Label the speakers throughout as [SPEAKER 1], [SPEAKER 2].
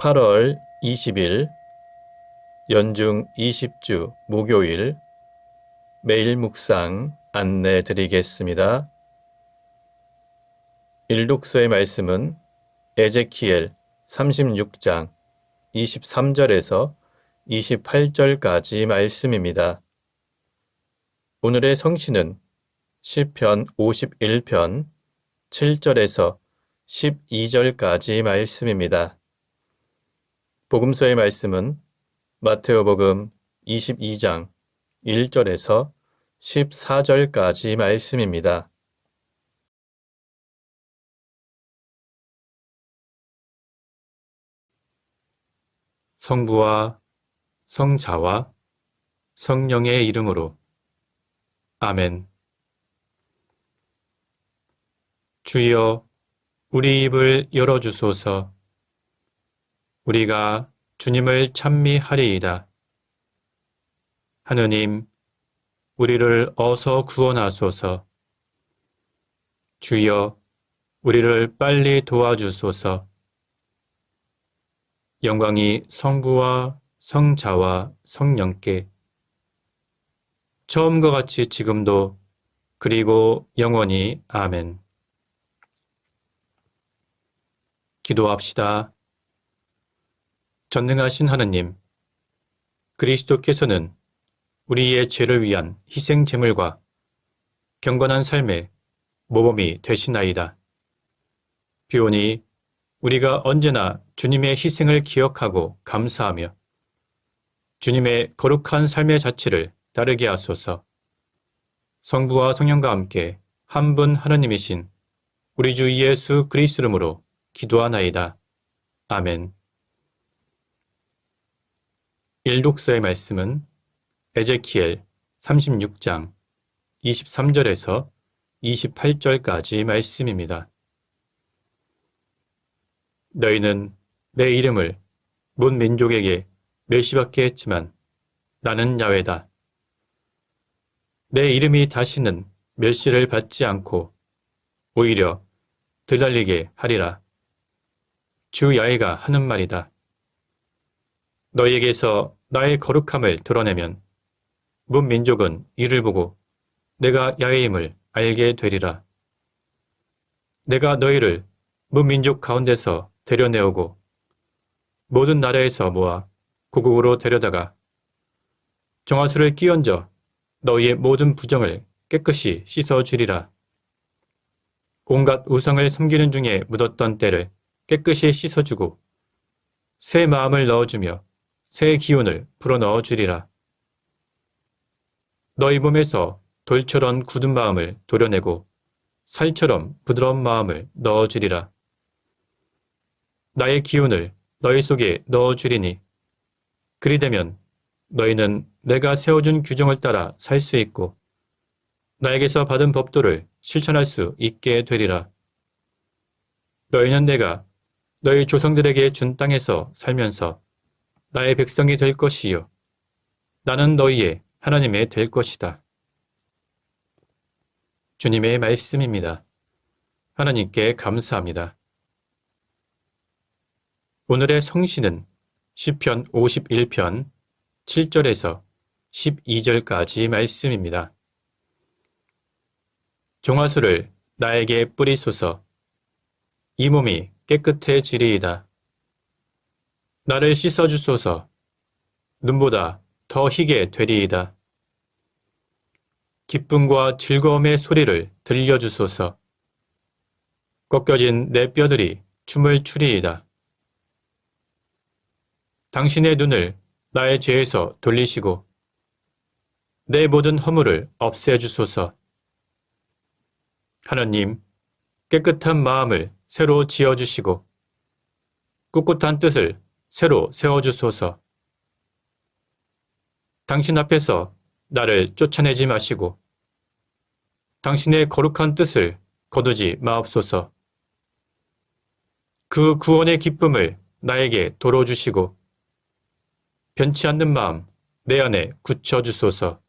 [SPEAKER 1] 8월 20일 연중 20주 목요일 매일 묵상 안내 드리겠습니다. 일독서의 말씀은 에제키엘 36장 23절에서 28절까지 말씀입니다. 오늘의 성시는 시편 51편 7절에서 12절까지 말씀입니다. 복음서의 말씀은 마테오복음 22장 1절에서 14절까지 말씀입니다. 성부와 성자와 성령의 이름으로 아멘. 주여, 우리 입을 열어주소서. 우리가 주님을 찬미하리이다. 하느님, 우리를 어서 구원하소서. 주여, 우리를 빨리 도와주소서. 영광이 성부와 성자와 성령께 처음과 같이 지금도 그리고 영원히 아멘. 기도합시다. 전능하신 하느님, 그리스도께서는 우리의 죄를 위한 희생 제물과 경건한 삶의 모범이 되시나이다. 비오니 우리가 언제나 주님의 희생을 기억하고 감사하며 주님의 거룩한 삶의 자취를 따르게 하소서. 성부와 성령과 함께 한 분 하느님이신 우리 주 예수 그리스도 이름으로 기도하나이다. 아멘. 일독서의 말씀은 에제키엘 36장 23절에서 28절까지 말씀입니다. 너희는 내 이름을 문 민족에게 멸시받게 했지만 나는 야훼다. 내 이름이 다시는 멸시를 받지 않고 오히려 드날리게 하리라. 주 야훼가 하는 말이다. 너희에게서 나의 거룩함을 드러내면 문 민족은 이를 보고 내가 야훼임을 알게 되리라. 내가 너희를 문 민족 가운데서 데려내오고 모든 나라에서 모아 고국으로 데려다가 정화수를 끼얹어 너희의 모든 부정을 깨끗이 씻어주리라. 온갖 우상을 섬기는 중에 묻었던 때를 깨끗이 씻어주고 새 마음을 넣어주며 새 기운을 불어넣어 주리라. 너희 몸에서 돌처럼 굳은 마음을 도려내고 살처럼 부드러운 마음을 넣어 주리라. 나의 기운을 너희 속에 넣어 주리니 그리 되면 너희는 내가 세워준 규정을 따라 살 수 있고 나에게서 받은 법도를 실천할 수 있게 되리라. 너희는 내가 너희 조상들에게 준 땅에서 살면서 나의 백성이 될 것이요 나는 너희의 하나님이 될 것이다. 주님의 말씀입니다. 하나님께 감사합니다. 오늘의 성시는 시편 51편 7절에서 12절까지 말씀입니다. 종아수를 나에게 뿌리소서. 이 몸이 깨끗해지리이다. 나를 씻어주소서. 눈보다 더 희게 되리이다. 기쁨과 즐거움의 소리를 들려주소서. 꺾여진 내 뼈들이 춤을 추리이다. 당신의 눈을 나의 죄에서 돌리시고 내 모든 허물을 없애주소서. 하느님, 깨끗한 마음을 새로 지어주시고 꿋꿋한 뜻을 새로 세워주소서. 당신 앞에서 나를 쫓아내지 마시고 당신의 거룩한 뜻을 거두지 마옵소서. 그 구원의 기쁨을 나에게 도로 주시고 변치 않는 마음 내 안에 굳혀주소서.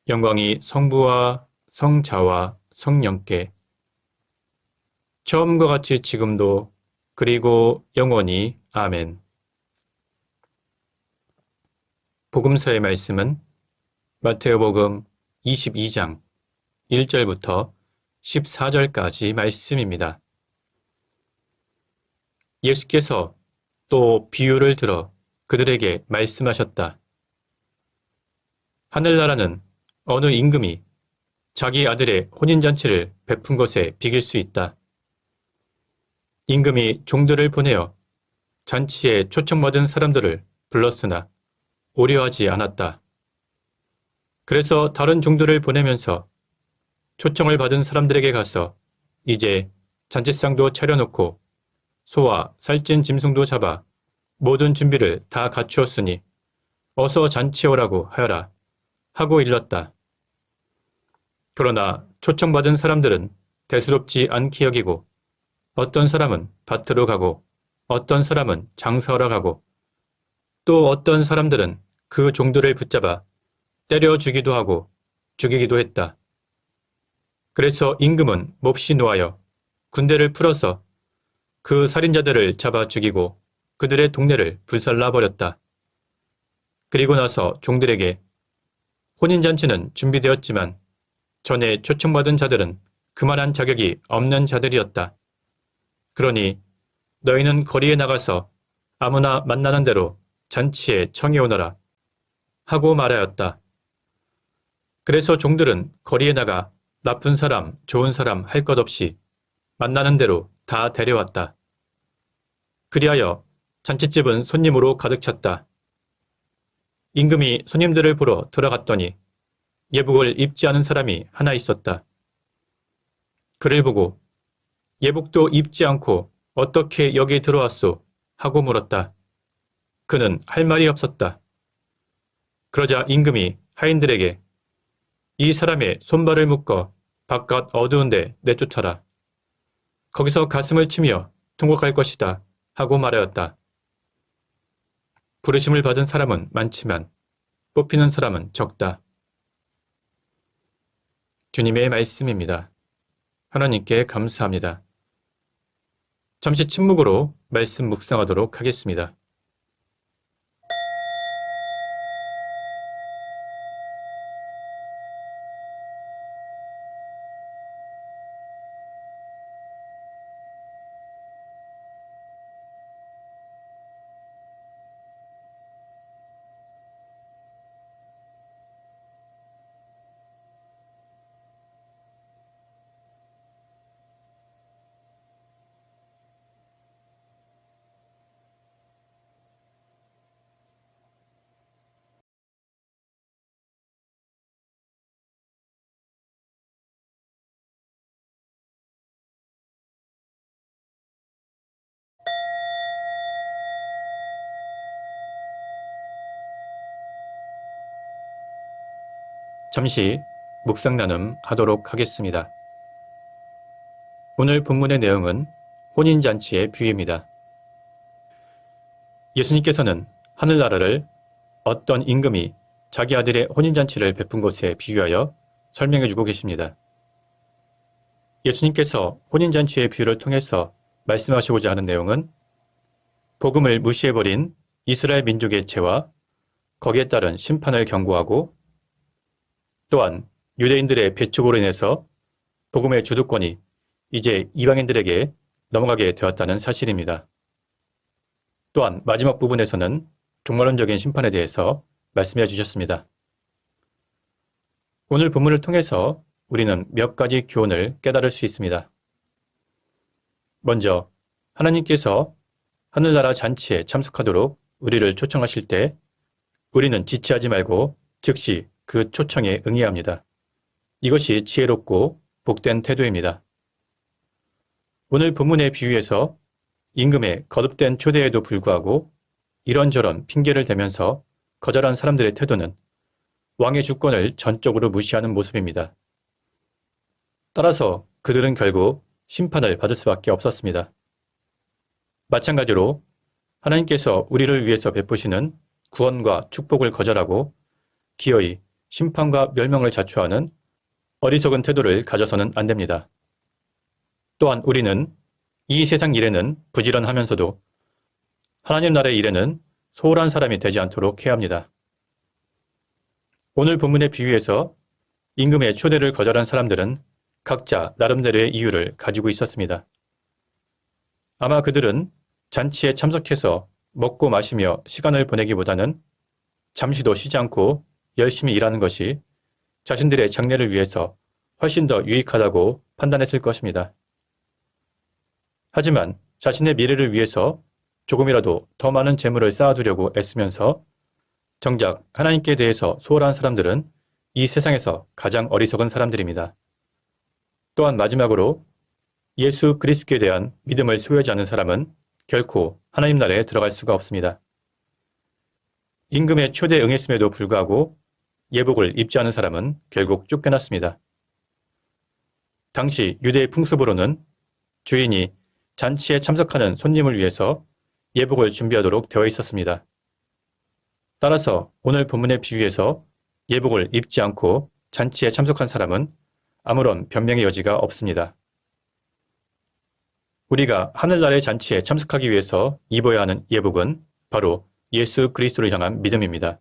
[SPEAKER 1] 영광이 성부와 성자와 성령께 처음과 같이 지금도 그리고 영원히. 아멘. 복음서의 말씀은 마태복음 22장 1절부터 14절까지 말씀입니다. 예수께서 또 비유를 들어 그들에게 말씀하셨다. 하늘나라는 어느 임금이 자기 아들의 혼인잔치를 베푼 것에 비길 수 있다. 임금이 종들을 보내어 잔치에 초청받은 사람들을 불렀으나 오려하지 않았다. 그래서 다른 종들을 보내면서 초청을 받은 사람들에게 가서 이제 잔치상도 차려놓고 소와 살찐 짐승도 잡아 모든 준비를 다 갖추었으니 어서 잔치에 오라고 하여라 하고 일렀다. 그러나 초청받은 사람들은 대수롭지 않게 여기고 어떤 사람은 밭으로 가고 어떤 사람은 장사하러 가고 또 어떤 사람들은 그 종들을 붙잡아 때려 주기도 하고 죽이기도 했다. 그래서 임금은 몹시 노하여 군대를 풀어서 그 살인자들을 잡아 죽이고 그들의 동네를 불살라 버렸다. 그리고 나서 종들에게 혼인잔치는 준비되었지만 전에 초청받은 자들은 그만한 자격이 없는 자들이었다. 그러니 너희는 거리에 나가서 아무나 만나는 대로 잔치에 청해 오너라 하고 말하였다. 그래서 종들은 거리에 나가 나쁜 사람, 좋은 사람 할 것 없이 만나는 대로 다 데려왔다. 그리하여 잔치집은 손님으로 가득 찼다. 임금이 손님들을 보러 들어갔더니 예복을 입지 않은 사람이 하나 있었다. 그를 보고 예복도 입지 않고 어떻게 여기 들어왔소? 하고 물었다. 그는 할 말이 없었다. 그러자 임금이 하인들에게 이 사람의 손발을 묶어 바깥 어두운 데 내쫓아라. 거기서 가슴을 치며 통곡할 것이다 하고 말하였다. 부르심을 받은 사람은 많지만 뽑히는 사람은 적다. 주님의 말씀입니다. 하나님께 감사합니다. 잠시 침묵으로 말씀 묵상하도록 하겠습니다. 잠시 묵상 나눔 하도록 하겠습니다. 오늘 본문의 내용은 혼인잔치의 비유입니다. 예수님께서는 하늘나라를 어떤 임금이 자기 아들의 혼인잔치를 베푼 것에 비유하여 설명해 주고 계십니다. 예수님께서 혼인잔치의 비유를 통해서 말씀하시고자 하는 내용은 복음을 무시해버린 이스라엘 민족의 죄와 거기에 따른 심판을 경고하고 또한 유대인들의 배척으로 인해서 복음의 주도권이 이제 이방인들에게 넘어가게 되었다는 사실입니다. 또한 마지막 부분에서는 종말론적인 심판에 대해서 말씀해 주셨습니다. 오늘 본문을 통해서 우리는 몇 가지 교훈을 깨달을 수 있습니다. 먼저 하나님께서 하늘나라 잔치에 참석하도록 우리를 초청하실 때 우리는 지체하지 말고 즉시 그 초청에 응해야 합니다. 이것이 지혜롭고 복된 태도입니다. 오늘 본문의 비유에서 임금의 거듭된 초대에도 불구하고 이런저런 핑계를 대면서 거절한 사람들의 태도는 왕의 주권을 전적으로 무시하는 모습입니다. 따라서 그들은 결국 심판을 받을 수밖에 없었습니다. 마찬가지로 하나님께서 우리를 위해서 베푸시는 구원과 축복을 거절하고 기어이 심판과 멸망을 자초하는 어리석은 태도를 가져서는 안 됩니다. 또한 우리는 이 세상 일에는 부지런하면서도 하나님 나라의 일에는 소홀한 사람이 되지 않도록 해야 합니다. 오늘 본문의 비유에서 임금의 초대를 거절한 사람들은 각자 나름대로의 이유를 가지고 있었습니다. 아마 그들은 잔치에 참석해서 먹고 마시며 시간을 보내기보다는 잠시도 쉬지 않고 열심히 일하는 것이 자신들의 장래를 위해서 훨씬 더 유익하다고 판단했을 것입니다. 하지만 자신의 미래를 위해서 조금이라도 더 많은 재물을 쌓아두려고 애쓰면서 정작 하나님께 대해서 소홀한 사람들은 이 세상에서 가장 어리석은 사람들입니다. 또한 마지막으로 예수 그리스도에 대한 믿음을 소유하지 않은 사람은 결코 하나님 나라에 들어갈 수가 없습니다. 임금의 초대에 응했음에도 불구하고 예복을 입지 않은 사람은 결국 쫓겨났습니다. 당시 유대의 풍습으로는 주인이 잔치에 참석하는 손님을 위해서 예복을 준비하도록 되어 있었습니다. 따라서 오늘 본문의 비유에서 예복을 입지 않고 잔치에 참석한 사람은 아무런 변명의 여지가 없습니다. 우리가 하늘나라의 잔치에 참석하기 위해서 입어야 하는 예복은 바로 예수 그리스도를 향한 믿음입니다.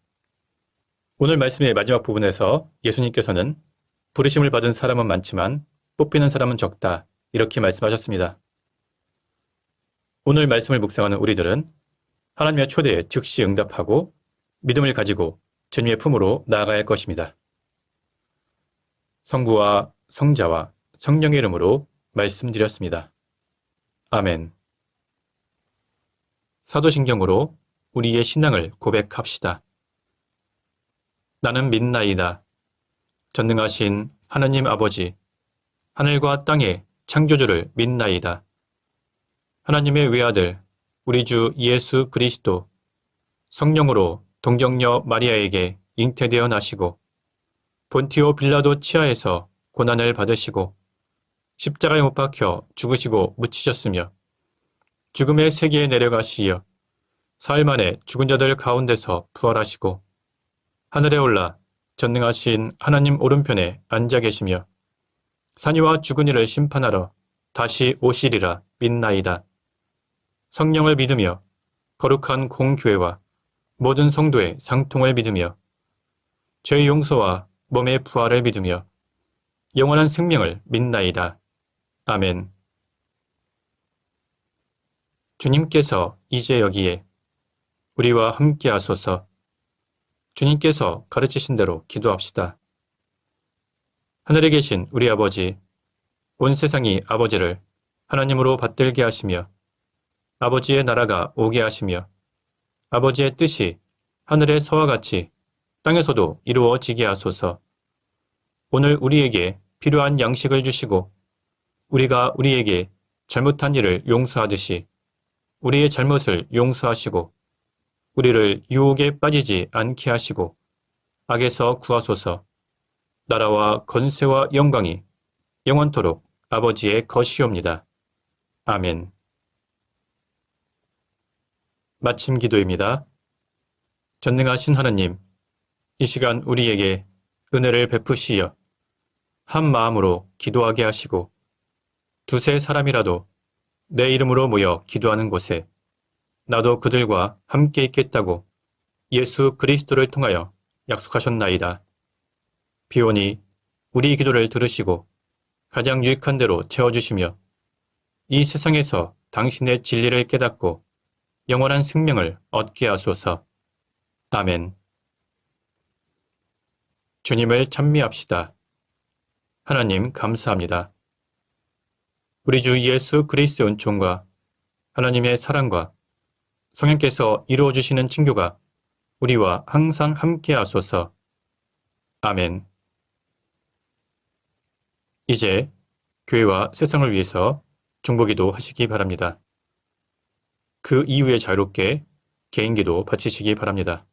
[SPEAKER 1] 오늘 말씀의 마지막 부분에서 예수님께서는 부르심을 받은 사람은 많지만 뽑히는 사람은 적다 이렇게 말씀하셨습니다. 오늘 말씀을 묵상하는 우리들은 하나님의 초대에 즉시 응답하고 믿음을 가지고 주님의 품으로 나아가야 할 것입니다. 성부와 성자와 성령의 이름으로 말씀드렸습니다. 아멘. 사도신경으로 우리의 신앙을 고백합시다. 나는 믿나이다. 전능하신 하나님 아버지, 하늘과 땅의 창조주를 믿나이다. 하나님의 외아들, 우리 주 예수 그리스도, 성령으로 동정녀 마리아에게 잉태되어 나시고, 본티오 빌라도 치하에서 고난을 받으시고, 십자가에 못 박혀 죽으시고 묻히셨으며, 죽음의 세계에 내려가시어 사흘 만에 죽은 자들 가운데서 부활하시고, 하늘에 올라 전능하신 하나님 오른편에 앉아 계시며, 산이와 죽은 이를 심판하러 다시 오시리라 믿나이다. 성령을 믿으며 거룩한 공교회와 모든 성도의 상통을 믿으며 죄의 용서와 몸의 부활을 믿으며 영원한 생명을 믿나이다. 아멘. 주님께서 이제 여기에 우리와 함께 하소서. 주님께서 가르치신 대로 기도합시다. 하늘에 계신 우리 아버지, 온 세상이 아버지를 하나님으로 받들게 하시며 아버지의 나라가 오게 하시며 아버지의 뜻이 하늘에서와 같이 땅에서도 이루어지게 하소서. 오늘 우리에게 필요한 양식을 주시고 우리가 우리에게 잘못한 일을 용서하듯이 우리의 잘못을 용서하시고 우리를 유혹에 빠지지 않게 하시고 악에서 구하소서. 나라와 건세와 영광이 영원토록 아버지의 것이옵니다. 아멘. 마침 기도입니다. 전능하신 하나님, 이 시간 우리에게 은혜를 베푸시어 한 마음으로 기도하게 하시고 두세 사람이라도 내 이름으로 모여 기도하는 곳에 나도 그들과 함께 있겠다고 예수 그리스도를 통하여 약속하셨나이다. 비오니 우리 기도를 들으시고 가장 유익한 대로 채워주시며 이 세상에서 당신의 진리를 깨닫고 영원한 생명을 얻게 하소서. 아멘. 주님을 찬미합시다. 하나님 감사합니다. 우리 주 예수 그리스도의 은총과 하나님의 사랑과 성령께서 이루어주시는 친교가 우리와 항상 함께 하소서. 아멘. 이제 교회와 세상을 위해서 중보기도 하시기 바랍니다. 그 이후에 자유롭게 개인기도 바치시기 바랍니다.